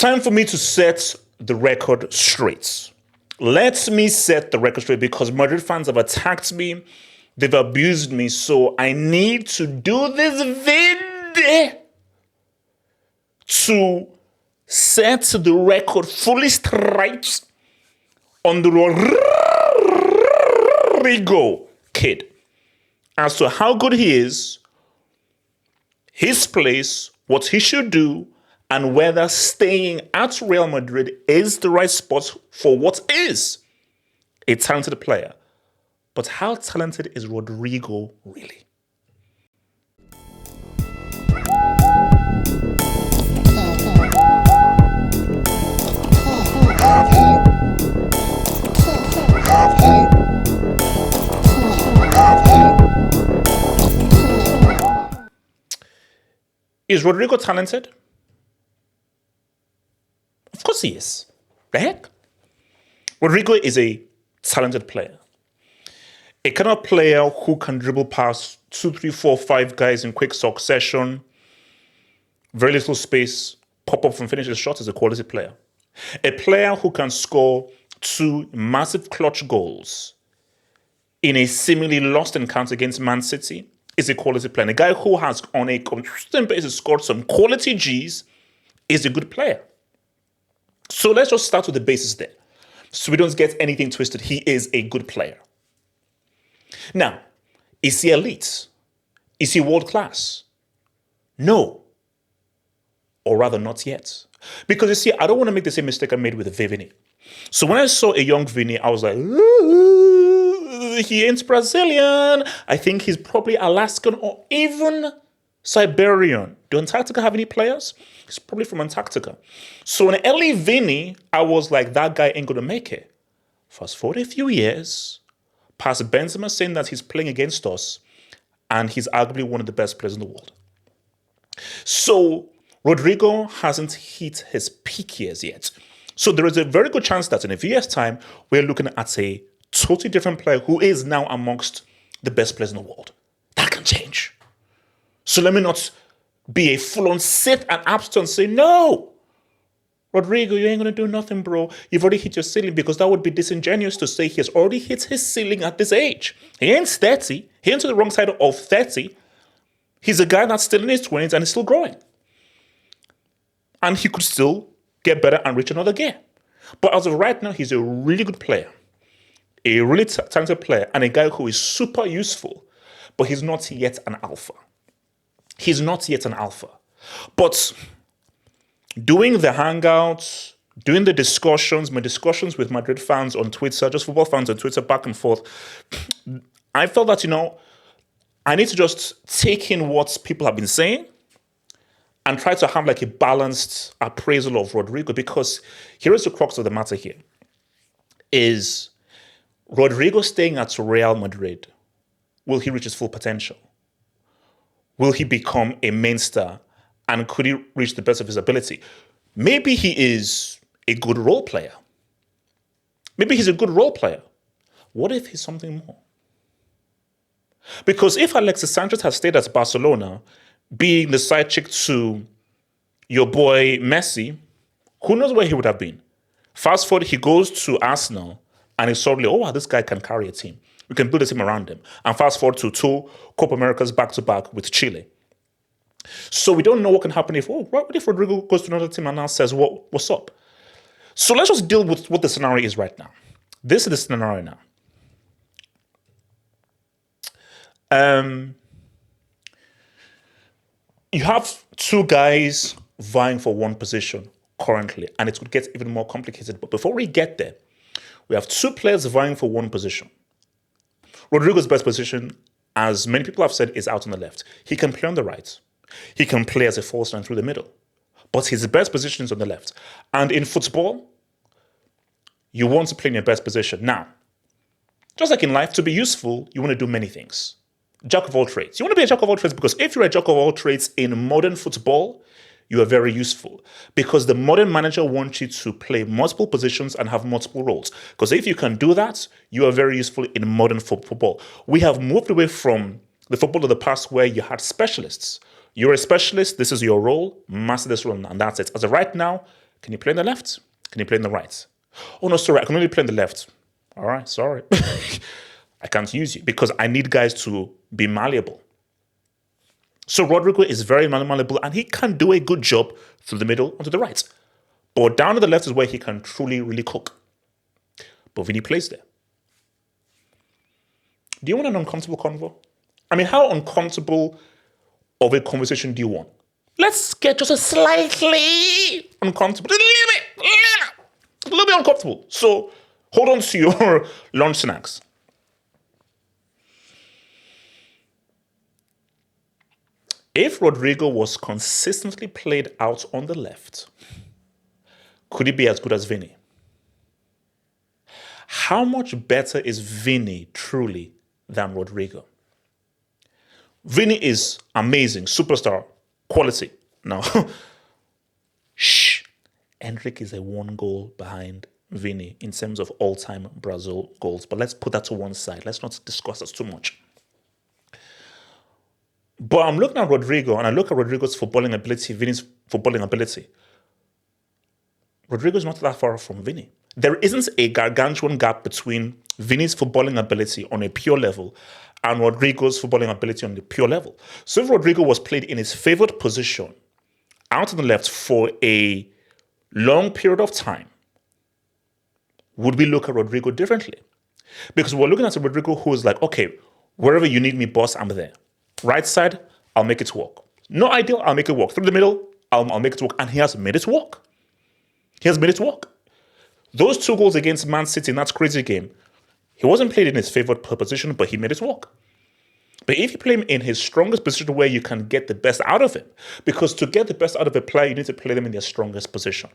Time for me to set the record straight. Let me set the record straight because Madrid fans have attacked me. They've abused me. So I need to do this vid to set the record fully straight on the Rodrygo kid as to how good he is, his place, what he should do, and whether staying at Real Madrid is the right spot for what is a talented player. But how talented is Rodrygo really? Is Rodrygo talented? Of course he is. The heck? Rodrygo is a talented player. A kind of player who can dribble past 2, 3, 4, 5 guys in quick succession, very little space, pop up and finish his shot is a quality player. A player who can score 2 massive clutch goals in a seemingly lost encounter against Man City is a quality player. And a guy who has on a consistent basis scored some quality G's is a good player. So let's just start with the basis there. So we don't get anything twisted. He is a good player. Now, is he elite? Is he world class? No. Or rather, not yet. Because you see, I don't want to make the same mistake I made with Vini. So when I saw a young Vini, I was like, ooh, he ain't Brazilian. I think he's probably Alaskan or even Siberian. Do Antarctica have any players? He's probably from Antarctica. So in early Vini, I was like, that guy ain't going to make it. Fast forward a few years, past Benzema saying that he's playing against us, and he's arguably one of the best players in the world. So Rodrygo hasn't hit his peak years yet. So there is a very good chance that in a few years' time, we're looking at a totally different player who is now amongst the best players in the world. That can change. So let me not be a full-on sit and abstain and say, no, Rodrygo, you ain't going to do nothing, bro. You've already hit your ceiling, because that would be disingenuous to say he has already hit his ceiling at this age. He ain't 30. He ain't to the wrong side of 30. He's a guy that's still in his 20s and is still growing. And he could still get better and reach another gear. But as of right now, he's a really good player, a really talented player, and a guy who is super useful, but he's not yet an alpha. He's not yet an alpha. But doing the hangouts, doing the discussions, my discussions with Madrid fans on Twitter, just football fans on Twitter, back and forth, I felt that, I need to just take in what people have been saying and try to have like a balanced appraisal of Rodrygo, because here is the crux of the matter here. Is Rodrygo staying at Real Madrid, will he reach his full potential? Will he become a main star? And could he reach the best of his ability? Maybe he is a good role player. Maybe he's a good role player. What if he's something more? Because if Alexis Sanchez had stayed at Barcelona, being the side chick to your boy Messi, who knows where he would have been? Fast forward, he goes to Arsenal, and it's suddenly, oh, wow, this guy can carry a team. We can build a team around him. And fast forward to 2 Copa Americas back-to-back with Chile. So we don't know what can happen what if Rodrygo goes to another team and now says, what's up? So let's just deal with what the scenario is right now. This is the scenario now. You have 2 guys vying for one position currently, and it could get even more complicated. But before we get there, we have 2 players vying for one position. Rodrygo's best position, as many people have said, is out on the left. He can play on the right. He can play as a false nine through the middle. But his best position is on the left. And in football, you want to play in your best position. Now, just like in life, to be useful, you want to do many things. Jack of all trades. You want to be a jack of all trades because if you're a jack of all trades in modern football, you are very useful, because the modern manager wants you to play multiple positions and have multiple roles. Because if you can do that, you are very useful in modern football. We have moved away from the football of the past where you had specialists. You're a specialist, this is your role, master this role, and that's it. As of right now, Can you play on the left? Can you play on the right? Oh, no, sorry, I can only play on the left. All right, sorry. I can't use you because I need guys to be malleable. So Rodrygo is very malleable and he can do a good job through the middle and to the right. But down to the left is where he can truly, really cook. But Vini plays there. Do you want an uncomfortable convo? I mean, how uncomfortable of a conversation do you want? Let's get just a slightly uncomfortable, a little bit uncomfortable. So hold on to your lunch snacks. If Rodrygo was consistently played out on the left, could he be as good as Vini? How much better is Vini truly than Rodrygo? Vini is amazing, superstar, quality. Now, Endrick is a 1 goal behind Vini in terms of all-time Brazil goals. But let's put that to one side. Let's not discuss that too much. But I'm looking at Rodrygo, and I look at Rodrygo's footballing ability, Vini's footballing ability. Rodrygo's not that far from Vini. There isn't a gargantuan gap between Vini's footballing ability on a pure level and Rodrygo's footballing ability on the pure level. So if Rodrygo was played in his favored position, out on the left for a long period of time, would we look at Rodrygo differently? Because we're looking at a Rodrygo who is like, okay, wherever you need me, boss, I'm there. Right side, I'll make it work. No ideal, I'll make it work. Through the middle, I'll make it work. And he has made it work. He has made it work. Those 2 goals against Man City in that crazy game, he wasn't played in his favored position, but he made it work. But if you play him in his strongest position where you can get the best out of him, because to get the best out of a player, you need to play them in their strongest position.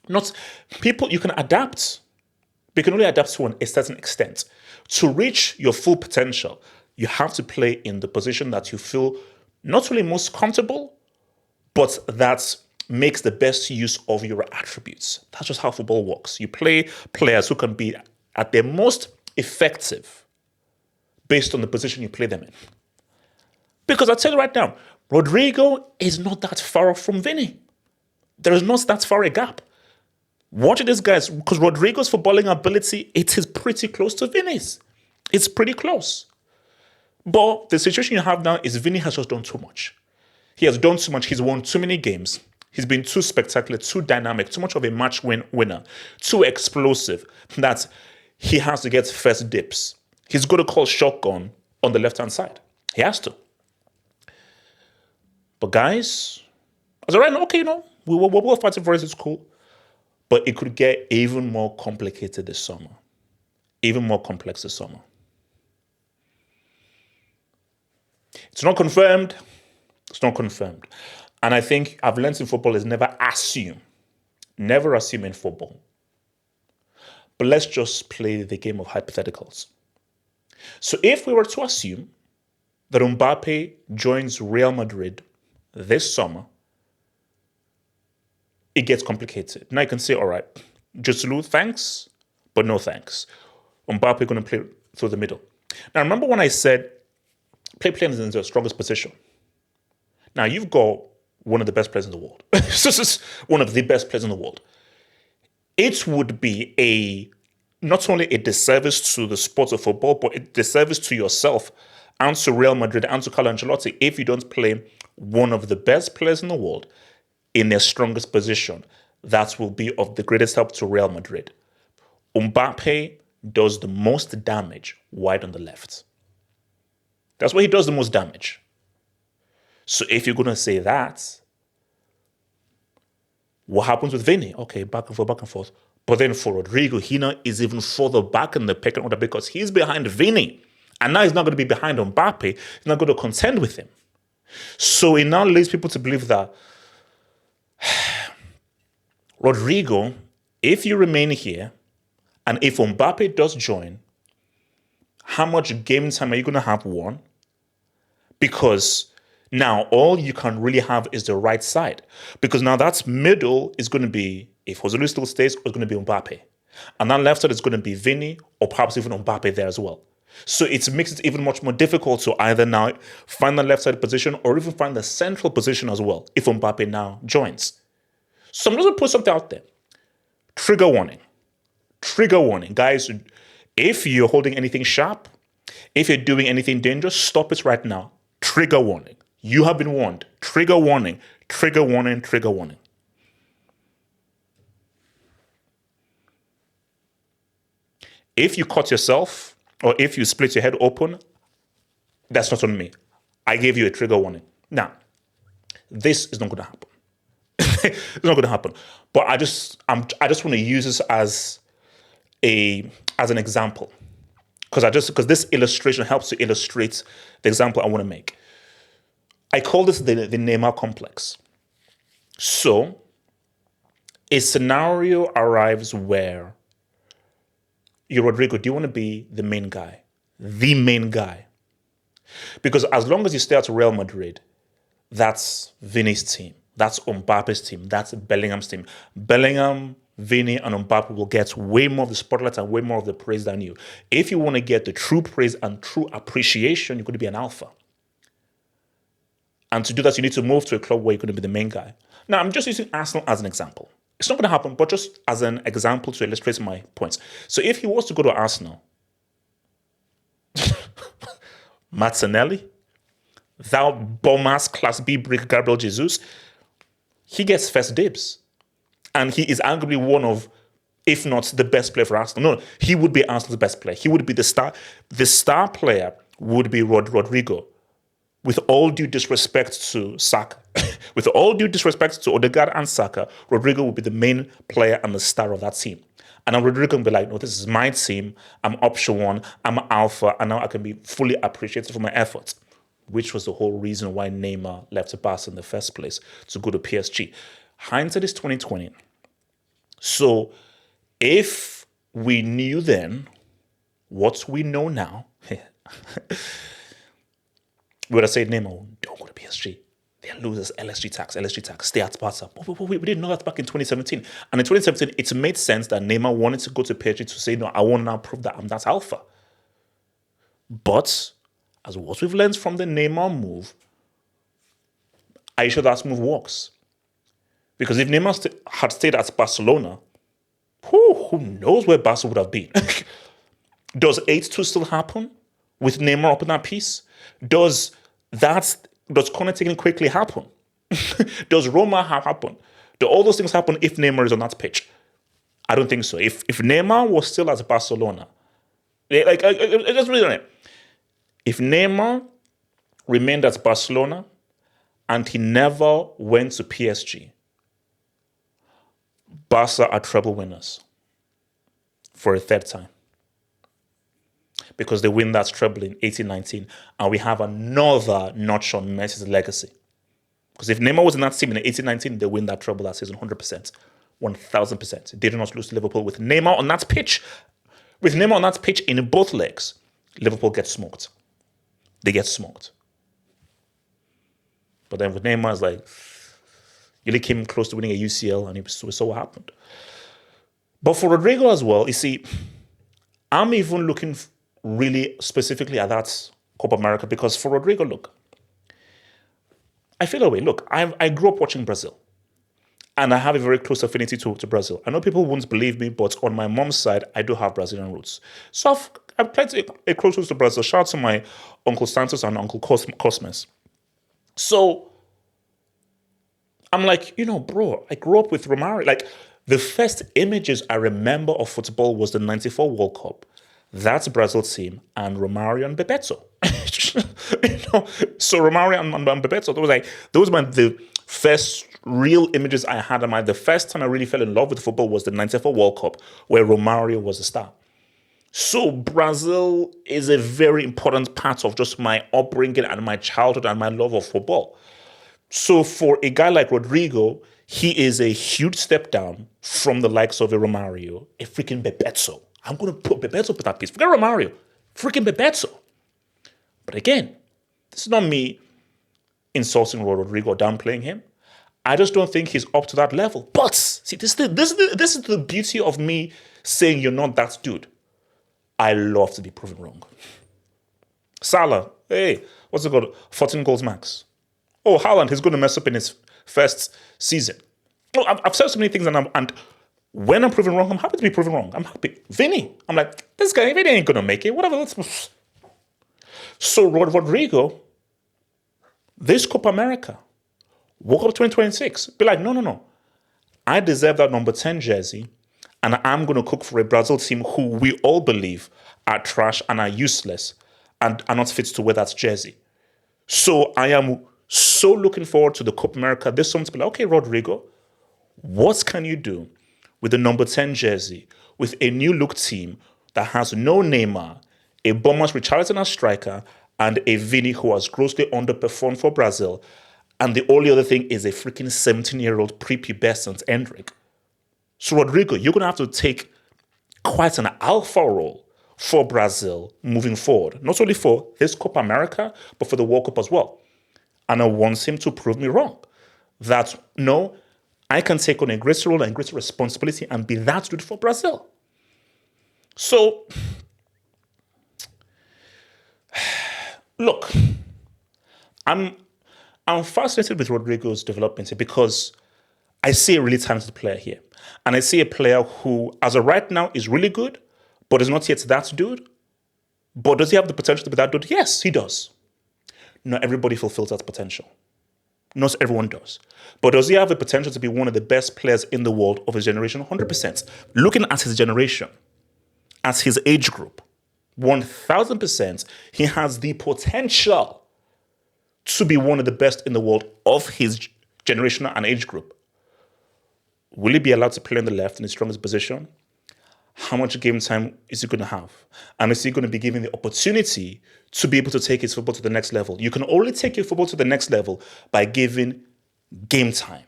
Not people, you can adapt. But you can only adapt to a certain extent. To reach your full potential, you have to play in the position that you feel not only most comfortable, but that makes the best use of your attributes. That's just how football works. You play players who can be at their most effective based on the position you play them in. Because I'll tell you right now, Rodrygo is not that far off from Vini. There is not that far a gap. Watch this, guys, because Rodrygo's footballing ability, it is pretty close to Vini's. It's pretty close. But the situation you have now is Vini has just done too much. He has done too much. He's won too many games. He's been too spectacular, too dynamic, too much of a match winner, too explosive that he has to get first dips. He's got to call shotgun on the left-hand side. He has to. But guys, as of right now, okay, we're fighting for it, it's cool. But it could get even more complicated this summer. Even more complex this summer. It's not confirmed. It's not confirmed. And I think I've learned in football is never assume. Never assume in football. But let's just play the game of hypotheticals. So if we were to assume that Mbappe joins Real Madrid this summer, it gets complicated. Now you can say, all right, Joselu, thanks, but no thanks. Mbappe going to play through the middle. Now remember when I said play players in the strongest position. Now you've got one of the best players in the world. This is one of the best players in the world. It would be not only a disservice to the sport of football, but a disservice to yourself and to Real Madrid and to Carlo Ancelotti if you don't play one of the best players in the world in their strongest position. That will be of the greatest help to Real Madrid. Mbappe does the most damage wide on the left. That's where he does the most damage. So if you're going to say that, what happens with Vini? Okay, back and forth, back and forth. But then for Rodrygo, he now is even further back in the pecking order because he's behind Vini. And now he's not going to be behind Mbappe. He's not going to contend with him. So it now leads people to believe that Rodrygo, if you remain here, and if Mbappe does join, how much game time are you going to have? One, because now all you can really have is the right side. Because now that middle is going to be, if Joselu still stays, it's going to be Mbappe. And that left side is going to be Vini or perhaps even Mbappe there as well. So it makes it even much more difficult to either now find the left side position or even find the central position as well if Mbappe now joins. So I'm just going to put something out there. Trigger warning. Trigger warning. Guys, if you're holding anything sharp, if you're doing anything dangerous, stop it right now. Trigger warning. You have been warned. Trigger warning. Trigger warning. Trigger warning. If you cut yourself or if you split your head open, that's not on me. I gave you a trigger warning. Now, this is not going to happen. It's not going to happen. But I just want to use this as an example, because this illustration helps to illustrate the example I want to make. I call this the Neymar complex. So, a scenario arrives where Rodrygo, do you want to be the main guy? The main guy. Because as long as you stay at Real Madrid, that's Vini's team. That's Mbappe's team. That's Bellingham's team. Bellingham, Vini, and Mbappe will get way more of the spotlight and way more of the praise than you. If you want to get the true praise and true appreciation, you're going to be an alpha. And to do that, you need to move to a club where you're going to be the main guy. Now, I'm just using Arsenal as an example. It's not going to happen, but just as an example to illustrate my points. So if he was to go to Arsenal, Martinelli, that bum-ass Class B brick Gabriel Jesus, he gets first dibs. And he is arguably one of, if not the best player for Arsenal. No, he would be Arsenal's best player. He would be the star. The star player would be Rodrygo. With all due disrespect to Saka, with all due disrespect to Odegaard and Saka, Rodrygo would be the main player and the star of that team. And now Rodrygo will be like, no, this is my team. I'm option one. I'm alpha. And now I can be fully appreciated for my efforts, which was the whole reason why Neymar left Barca in the first place to go to PSG. Hindsight is 2020. So if we knew then what we know now, we would have said, Neymar, don't go to PSG. They're losers, LSG tax, stay at Barca. But we didn't know that back in 2017. And in 2017, it made sense that Neymar wanted to go to PSG to say, no, I want to now prove that I'm that alpha. But as what we've learned from the Neymar move, are you sure that move works? Because if Neymar had stayed at Barcelona, who knows where Barca would have been? Does 8-2 still happen with Neymar up in that piece? Does corner taking quickly happen? Does Roma happen? Do all those things happen if Neymar is on that pitch? I don't think so. If Neymar was still at Barcelona, just read on it. If Neymar remained at Barcelona and he never went to PSG, Barca are treble winners for a third time. Because they win that treble in 18-19, and we have another notch on Messi's legacy. Because if Neymar was in that team in 18-19, they win that treble that season 100%, 1,000%. They do not lose to Liverpool with Neymar on that pitch. With Neymar on that pitch in both legs, Liverpool gets smoked. They get smoked. But then with Neymar, it's like, he really came close to winning a UCL, and we saw what happened. But for Rodrygo as well, you see, I'm even looking really specifically at that Copa America, because for Rodrygo, look, I feel away. Look, I grew up watching Brazil, and I have a very close affinity to Brazil. I know people won't believe me, but on my mom's side, I do have Brazilian roots. So I've played a close roots to Brazil. Shout out to my Uncle Santos and Uncle Cosmes. So I'm like, bro, I grew up with Romario. Like, the first images I remember of football was the 94 World Cup. That's Brazil team and Romario and Bebeto. So Romario and Bebeto, those were the first real images I had in mind. The first time I really fell in love with football was the 94 World Cup, where Romario was a star. So Brazil is a very important part of just my upbringing and my childhood and my love of football. So for a guy like Rodrygo, he is a huge step down from the likes of a Romario, a freaking Bebeto. I'm going to put Bebeto up in that piece. Forget Romario. Freaking Bebeto. But again, this is not me insulting Rodrygo or downplaying him. I just don't think he's up to that level. But, see, this is the beauty of me saying you're not that dude. I love to be proven wrong. Salah, hey, what's it called? 14 goals max. Oh, Haaland, he's going to mess up in his first season. No, I've said so many things, and when I'm proven wrong, I'm happy to be proven wrong. I'm happy. Vinny, I'm like, this guy, Vinny ain't gonna make it. Whatever. So Rodrygo, this Copa America, woke up 2026, be like, no. I deserve that number 10 jersey, and I'm gonna cook for a Brazil team who we all believe are trash and are useless and are not fit to wear that jersey. So I am so looking forward to the Copa America this summer to be like, okay, Rodrygo, what can you do with the number 10 jersey, with a new look team that has no Neymar, a Bomas Richarlison as striker, and a Vini who has grossly underperformed for Brazil, and the only other thing is a freaking 17-year-old prepubescent Endrick. So Rodrygo, you're going to have to take quite an alpha role for Brazil moving forward, not only for this Copa America, but for the World Cup as well. And I want him to prove me wrong. That, no, I can take on a greater role and greater responsibility and be that dude for Brazil. So, look, I'm fascinated with Rodrygo's development here because I see a really talented player here. And I see a player who, as of right now, is really good, but is not yet that dude. But does he have the potential to be that dude? Yes, he does. Not everybody fulfills that potential. Not everyone does. But does he have the potential to be one of the best players in the world of his generation? 100%. Looking at his generation, as his age group, 1000%, he has the potential to be one of the best in the world of his generation and age group. Will he be allowed to play on the left in his strongest position? How much game time is he going to have? And is he going to be given the opportunity to be able to take his football to the next level? You can only take your football to the next level by giving game time.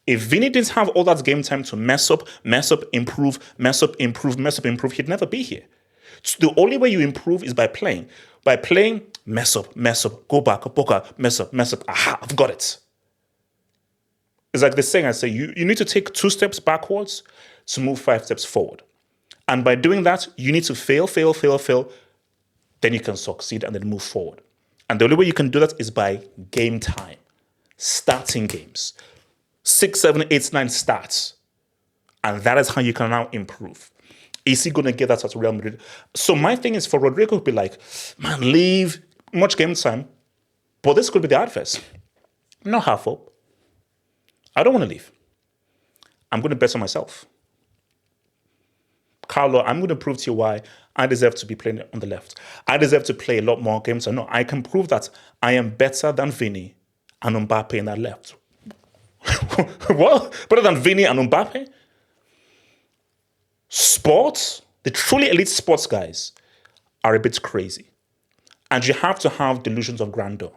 If Vinny didn't have all that game time to mess up, improve, he'd never be here. So the only way you improve is by playing. By playing, mess up, go back, mess up. Aha, I've got it. It's like the saying I say, you need to take 2 steps backwards to move 5 steps forward. And by doing that, you need to fail. Then you can succeed and then move forward. And the only way you can do that is by game time. Starting games. 6, 7, 8, 9 starts. And that is how you can now improve. Is he going to get that at Real Madrid? So my thing is for Rodrygo to be like, man, leave much game time. But this could be the adverse. Not half up. I don't want to leave. I'm going to bet on myself. Carlo, I'm going to prove to you why I deserve to be playing on the left. I deserve to play a lot more games. No, I can prove that I am better than Vini and Mbappe in that left. What? Better than Vini and Mbappe? Sports, the truly elite sports guys, are a bit crazy. And you have to have delusions of grandeur.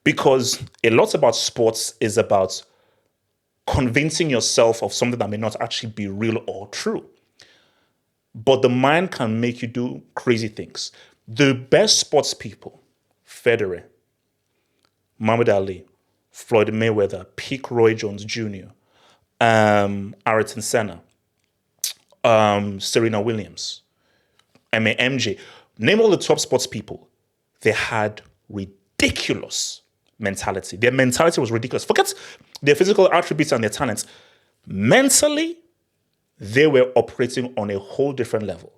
Because a lot about sports is about convincing yourself of something that may not actually be real or true. But the mind can make you do crazy things. The best sports people, Federer, Muhammad Ali, Floyd Mayweather, peak Roy Jones Jr., Ayrton Senna, Serena Williams, MJ, name all the top sports people. They had ridiculous mentality. Their mentality was ridiculous. Forget their physical attributes and their talents. Mentally, they were operating on a whole different level.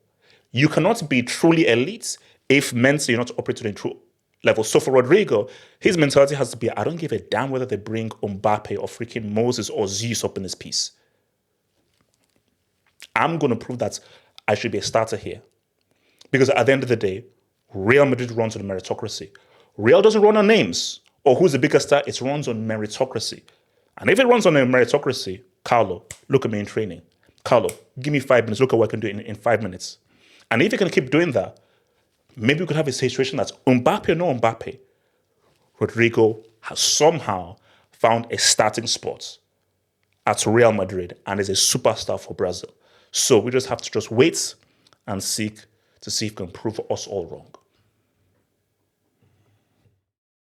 You cannot be truly elite if mentally you're not operating on a true level. So for Rodrygo, his mentality has to be, I don't give a damn whether they bring Mbappe or freaking Moses or Zeus up in this piece. I'm going to prove that I should be a starter here. Because at the end of the day, Real Madrid runs on meritocracy. Real doesn't run on names or who's the biggest star. It runs on meritocracy. And if it runs on a meritocracy, Carlo, look at me in training. Carlo, give me 5 minutes. Look at what I can do in 5 minutes. And if you can keep doing that, maybe we could have a situation that's Mbappe or no Mbappe. Rodrygo has somehow found a starting spot at Real Madrid and is a superstar for Brazil. So we just have to just wait and seek to see if we can prove us all wrong.